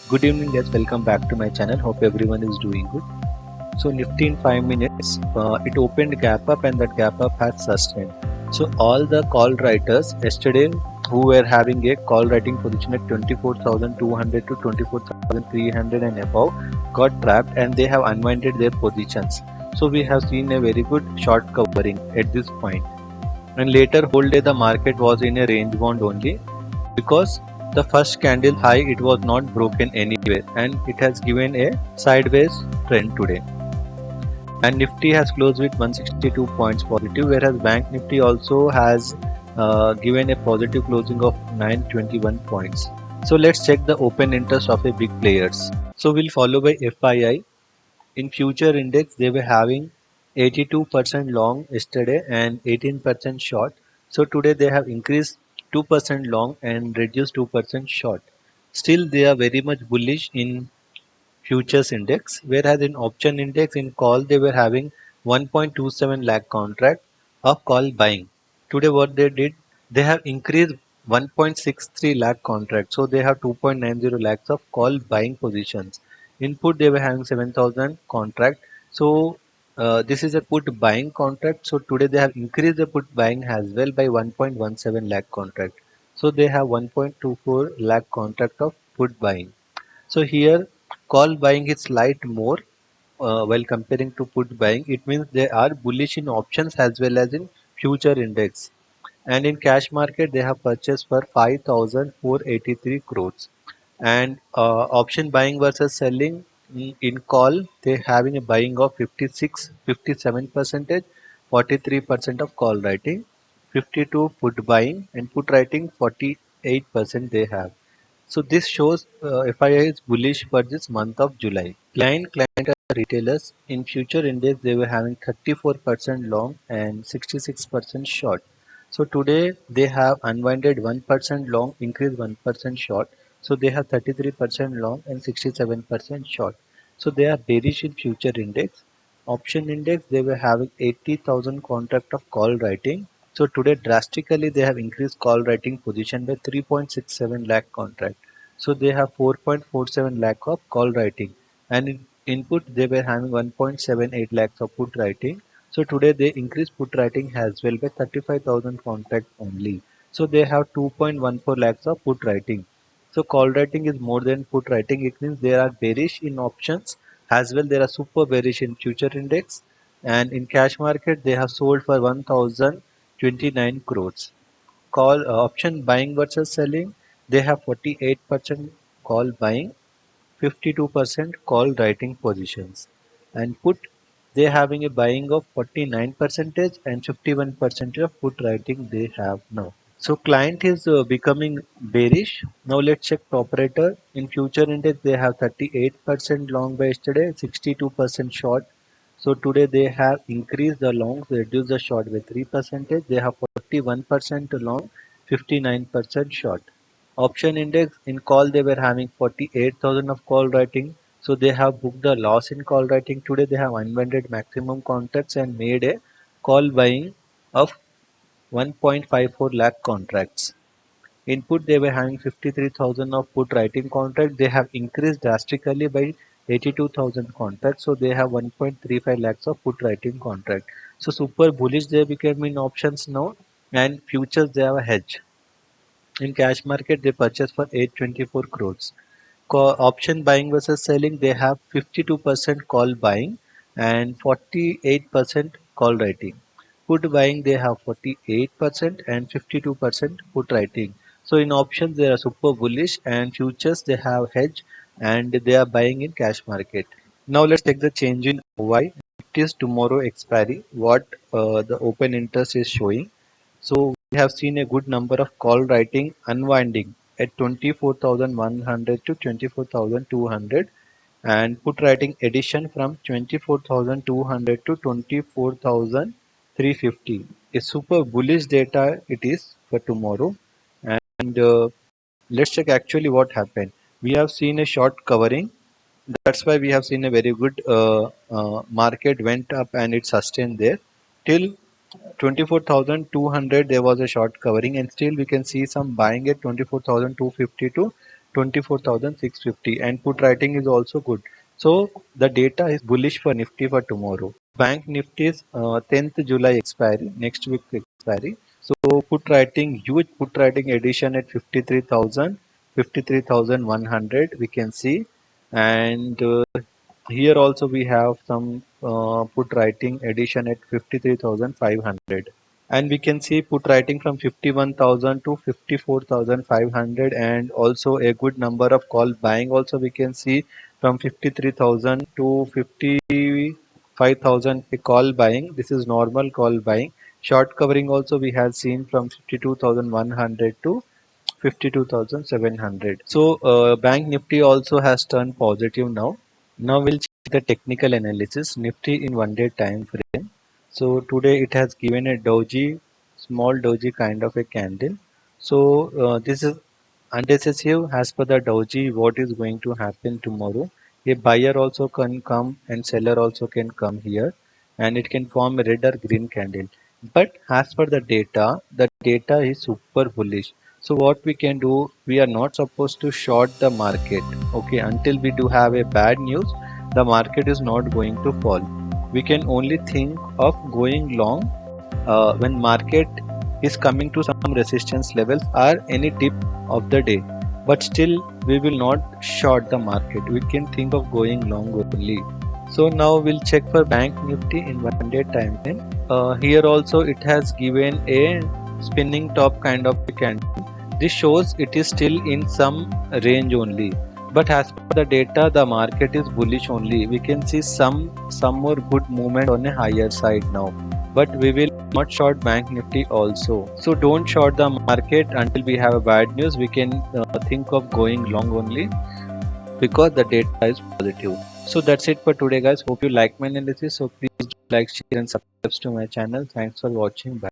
Good evening guys, welcome back to my channel. Hope everyone is doing good. So Nifty in 5 minutes, it opened gap up and that gap up has sustained. So all the call writers yesterday who were having a call writing position at 24,200 to 24,300 and above got trapped and they have unwinded their positions. So we have seen a very good short covering at this point. And later whole day the market was in a range bound only because the first candle high it was not broken anywhere and it has given a sideways trend today, and Nifty has closed with 162 points positive, whereas Banknifty also has given a positive closing of 921 points. So let's check the open interest of the big players. So we'll follow by FII. In future index they were having 82% long yesterday and 18% short. So today they have increased 2% long and reduced 2% short. Still they are very much bullish in futures index, whereas in option index in call they were having 1.27 lakh contract of call buying. Today what they did, they have increased 1.63 lakh contract, so they have 2.90 lakhs of call buying positions. Input they were having 7,000 contract, so this is a put buying contract. So today they have increased the put buying as well by 1.17 lakh contract. So they have 1.24 lakh contract of put buying. So here call buying is slight more while comparing to put buying. It means they are bullish in options as well as in future index. And in cash market they have purchased for 5,483 crores. And option buying versus selling, in call they having a buying of 56, 57 percentage, 43% of call writing, 52 put buying, and put writing 48% they have. So this shows FII is bullish for this month of July. Client retailers in future index they were having 34% long and 66% short. So today they have unwinded 1% long, increased 1% short. So they have 33% long and 67% short. So they are bearish in future index. Option index they were having 80,000 contract of call writing. So today drastically they have increased call writing position by 3.67 lakh contract. So they have 4.47 lakh of call writing, and in input they were having 1.78 lakhs of put writing. So today they increased put writing as well by 35,000 contract only. So they have 2.14 lakhs of put writing. So call writing is more than put writing. It means they are bearish in options as well. They are super bearish in future index, and in cash market they have sold for 1,029 crores. Call option buying versus selling, they have 48% call buying, 52% call writing positions, and put they having a buying of 49 percentage and 51% of put writing they have now. So client is becoming bearish. Now let's check operator. In future index they have 38% long by yesterday, 62% short. So today they have increased the longs, reduced the short by 3%. They have 41% long, 59% short. Option index in call they were having 48,000 of call writing. So they have booked the loss in call writing. Today they have unwinded maximum contracts and made a call buying of 1.54 lakh contracts. Input they were having 53,000 of put writing contract. They have increased drastically by 82,000 contracts. So they have 1.35 lakhs of put writing contract. So super bullish they became in options now, and futures they have a hedge. In cash market they purchase for 824 crores. Option buying versus selling they have 52% call buying and 48% call writing. Put buying they have 48% and 52% put writing. So in options they are super bullish, and futures they have hedge and they are buying in cash market. Now let's take the change in OI. It is tomorrow expiry what the open interest is showing. So we have seen a good number of call writing unwinding at 24,100 to 24,200, and put writing addition from 24,200 to 24,350. A super bullish data it is for tomorrow. And let's check actually what happened. We have seen a short covering. That's why we have seen a very good market went up and it sustained there till 24,200. There was a short covering, and still we can see some buying at 24,250 to 24,650, and put writing is also good. So the data is bullish for Nifty for tomorrow. Bank Nifty is 10th July expiry, next week expiry. So put writing, huge put writing addition at 53,000, 53,100 we can see, and here also we have some put writing addition at 53,500, and we can see put writing from 51,000 to 54,500, and also a good number of call buying also we can see from 53,000 to 55,000 a call buying. This is normal call buying. Short covering also we have seen from 52,100 to 52,700. So Bank Nifty also has turned positive now. Now we'll check the technical analysis. Nifty in 1 day time frame. So today it has given a doji, small doji kind of a candle. So this is undecisive as per the doji what is going to happen tomorrow. A buyer also can come and seller also can come here, and it can form a red or green candle. But as per the data is super bullish. So what we can do, we are not supposed to short the market. Okay, until we do have a bad news, the market is not going to fall. We can only think of going long when market is coming to some resistance levels or any dip of the day. But still, we will not short the market. We can think of going long only. So now we'll check for Bank Nifty in 1 day time frame. Here also it has given a spinning top kind of a candle. This shows it is still in some range only. But as per the data, the market is bullish only. We can see some more good movement on a higher side now. But we will not short Bank Nifty also. So don't short the market until we have a bad news. We can think of going long only because the data is positive. So that's it for today, guys. Hope you like my analysis. So please do like, share, and subscribe to my channel. Thanks for watching. Bye.